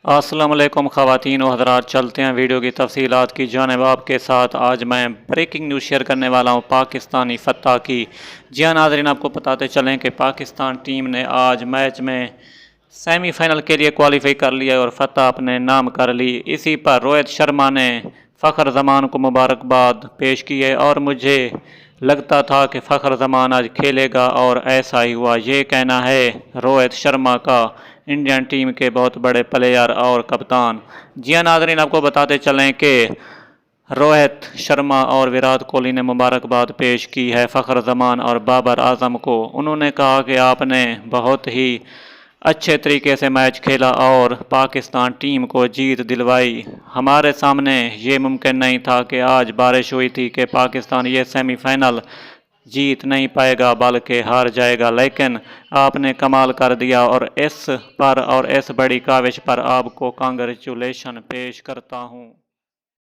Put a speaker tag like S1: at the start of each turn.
S1: السلام علیکم خواتین و حضرات، چلتے ہیں ویڈیو کی تفصیلات کی جانب آپ کے ساتھ۔ آج میں بریکنگ نیوز شیئر کرنے والا ہوں پاکستانی فتح کی۔ جی ہاں ناظرین، آپ کو بتاتے چلیں کہ پاکستان ٹیم نے آج میچ میں سیمی فائنل کے لیے کوالیفائی کر لیا اور فتح اپنے نام کر لی۔ اسی پر روہت شرما نے فخر زمان کو مبارکباد پیش کی ہے اور مجھے لگتا تھا کہ فخر زمان آج کھیلے گا اور ایسا ہی ہوا، یہ کہنا ہے روہت شرما کا، انڈین ٹیم کے بہت بڑے پلیئر اور کپتان۔ جی ہاں ناظرین، آپ کو بتاتے چلیں کہ روہت شرما اور وراٹ کوہلی نے مبارکباد پیش کی ہے فخر زمان اور بابر اعظم کو۔ انہوں نے کہا کہ آپ نے بہت ہی اچھے طریقے سے میچ کھیلا اور پاکستان ٹیم کو جیت دلوائی۔ ہمارے سامنے یہ ممکن نہیں تھا کہ آج بارش ہوئی تھی کہ پاکستان یہ سیمی فائنل جیت نہیں پائے گا بلکہ ہار جائے گا، لیکن آپ نے کمال کر دیا اور اس بڑی کاوش پر آپ کو کانگریچولیشن پیش کرتا ہوں۔